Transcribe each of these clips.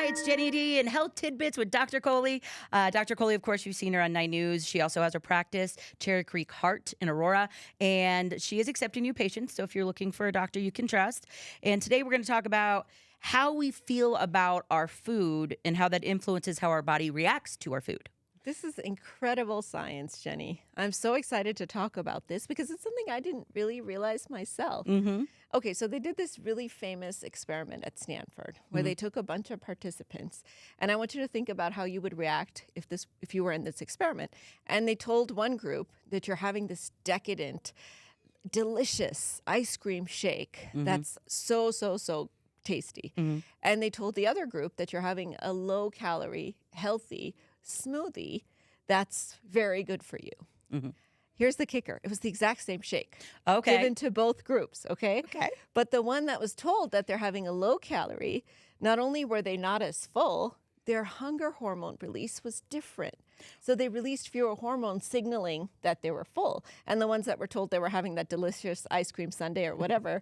It's Jenny D and Health Tidbits with Dr. Kohli. Dr. Kohli, of course, you've seen her on 9 News. She also has her practice, Cherry Creek Heart in Aurora, and she is accepting new patients. So if you're looking for a doctor you can trust. And today we're going to talk about how we feel about our food and how that influences how our body reacts to our food. This is incredible science, Jenny. I'm so excited to talk about this because it's something I didn't really realize myself. Okay, so they did this really famous experiment at Stanford where they took a bunch of participants, and I want you to think about how you would react if you were in this experiment. And they told one group that you're having this decadent, delicious ice cream shake that's so tasty. And they told the other group that you're having a low-calorie, healthy smoothie that's very good for you. Here's the kicker. It was the exact same shake. Given to both groups, okay? But the one that was told that they're having a low calorie, not only were they not as full, their hunger hormone release was different. So they released fewer hormones signaling that they were full. And the ones that were told they were having that delicious ice cream sundae or whatever,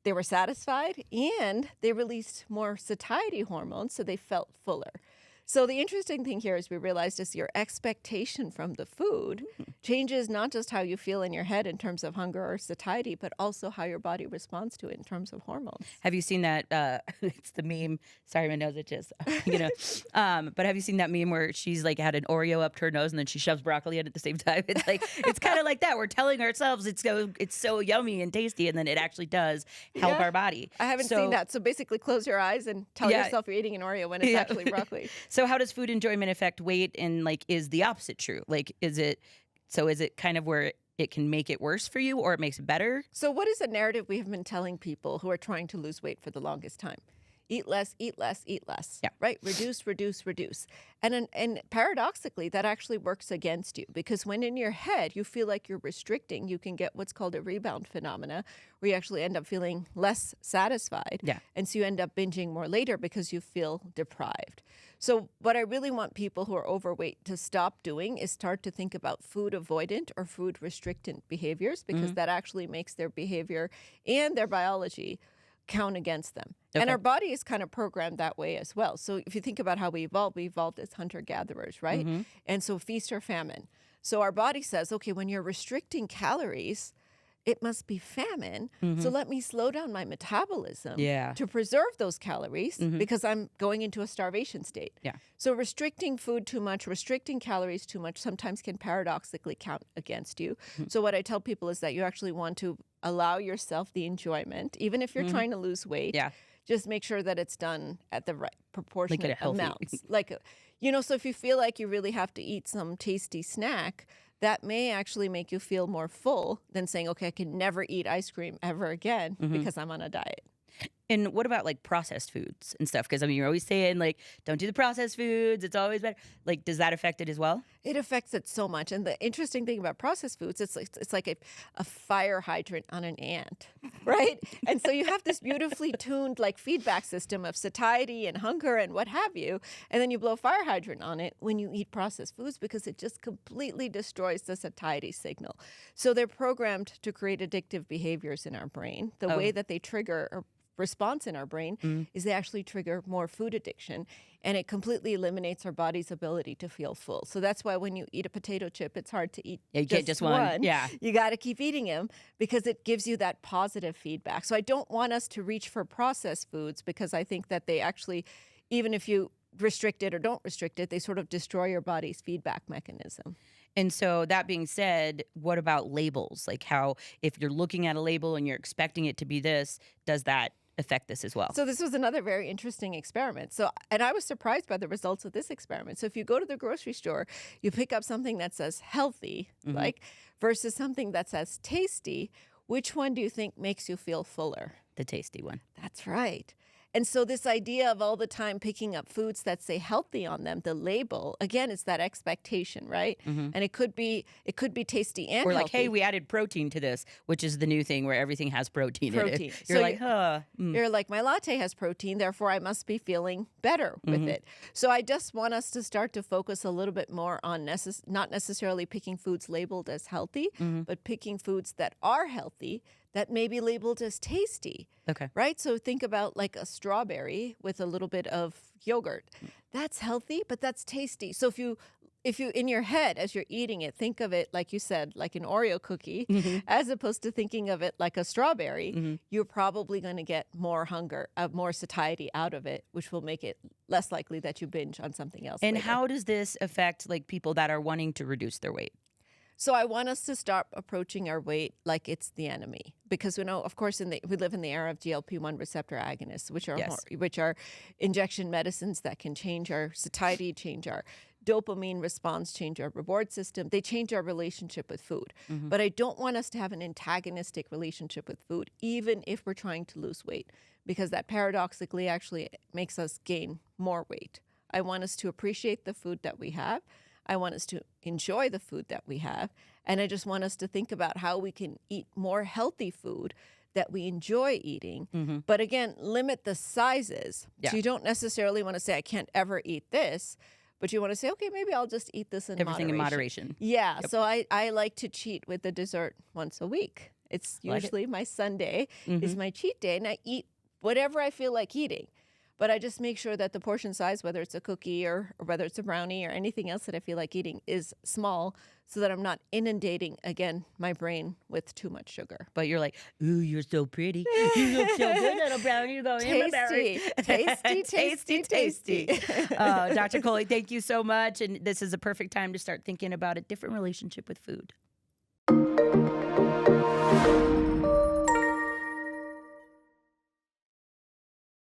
they were satisfied and they released more satiety hormones, so they felt fuller. So the interesting thing here is we realized is your expectation from the food changes not just how you feel in your head in terms of hunger or satiety, but also how your body responds to it in terms of hormones. Have you seen that? It's the meme. Sorry, my nose itches. But have you seen that meme where she's like had an Oreo up to her nose and then she shoves broccoli in at the same time? It's like it's kind of like that. We're telling ourselves it's so yummy and tasty, and then it actually does help our body. I haven't seen that. So basically, close your eyes and tell yourself you're eating an Oreo when it's actually broccoli. So how does food enjoyment affect weight, and is the opposite true? Is it kind of where it can make it worse for you or it makes it better? So what is a narrative we have been telling people who are trying to lose weight for the longest time? Eat less, eat less, eat less, right? Reduce, reduce, reduce. And paradoxically, that actually works against you because when in your head you feel like you're restricting, you can get what's called a rebound phenomena where you actually end up feeling less satisfied. And so you end up binging more later because you feel deprived. So what I really want people who are overweight to stop doing is start to think about food avoidant or food restrictant behaviors because that actually makes their behavior and their biology count against them. And our body is kind of programmed that way as well. So if you think about how we evolved as hunter-gatherers, right? And so feast or famine. So our body says, okay, when you're restricting calories, it must be famine. So let me slow down my metabolism to preserve those calories because I'm going into a starvation state. So restricting food too much, restricting calories too much sometimes can paradoxically count against you. So what I tell people is that you actually want to allow yourself the enjoyment, even if you're trying to lose weight. Just make sure that it's done at the right proportionate amounts. So if you feel like you really have to eat some tasty snack, that may actually make you feel more full than saying, okay, I can never eat ice cream ever again because I'm on a diet. And what about processed foods and stuff? Because you're always saying don't do the processed foods. It's always better. Does that affect it as well? It affects it so much. And the interesting thing about processed foods, it's like a fire hydrant on an ant, right? And so you have this beautifully tuned feedback system of satiety and hunger and what have you. And then you blow a fire hydrant on it when you eat processed foods because it just completely destroys the satiety signal. So they're programmed to create addictive behaviors in our brain. The way that they trigger a response in our brain is they actually trigger more food addiction, and it completely eliminates our body's ability to feel full. So that's why when you eat a potato chip, it's hard to eat you get just one. You got to keep eating them because it gives you that positive feedback. So I don't want us to reach for processed foods because I think that they actually, even if you restrict it or don't restrict it, they sort of destroy your body's feedback mechanism. And so that being said, what about labels? How if you're looking at a label and you're expecting it to be this, does that affect this as well? So this was another very interesting experiment. And I was surprised by the results of this experiment. So if you go to the grocery store, you pick up something that says healthy, versus something that says tasty, which one do you think makes you feel fuller? The tasty one. That's right. And so this idea of all the time picking up foods that say healthy on them, the label, again, it's that expectation, right? And it could be tasty and healthy. Or hey, we added protein to this, which is the new thing where everything has protein in it. You're You're like, my latte has protein, therefore I must be feeling better with it. So I just want us to start to focus a little bit more on not necessarily picking foods labeled as healthy, but picking foods that are healthy, that may be labeled as tasty. Okay. Right? So think about like a strawberry with a little bit of yogurt. That's healthy, but that's tasty. So if you in your head as you're eating it, think of it like you said, like an Oreo cookie, as opposed to thinking of it like a strawberry, you're probably going to get more hunger, more satiety out of it, which will make it less likely that you binge on something else. And later. how does this affect like people that are wanting to reduce their weight? So I want us to stop approaching our weight like it's the enemy, because we know, of course, we live in the era of GLP-1 receptor agonists, which are injection medicines that can change our satiety, change our dopamine response, change our reward system. They change our relationship with food. But I don't want us to have an antagonistic relationship with food, even if we're trying to lose weight, because that paradoxically actually makes us gain more weight. I want us to appreciate the food that we have. I want us to enjoy the food that we have. And I just want us to think about how we can eat more healthy food that we enjoy eating. But again, limit the sizes. Yeah. So you don't necessarily want to say, I can't ever eat this. But you want to say, okay, maybe I'll just eat this in Everything in moderation. Yeah. So I like to cheat with the dessert once a week. It's usually my Sunday is my cheat day. And I eat whatever I feel like eating. But I just make sure that the portion size, whether it's a cookie or whether it's a brownie or anything else that I feel like eating, is small, so that I'm not inundating, again, my brain with too much sugar. But you're like, ooh, you're so pretty. You look so good, little brownie. You're going in my berry. Tasty. Dr. Kohli, thank you so much. And this is a perfect time to start thinking about a different relationship with food.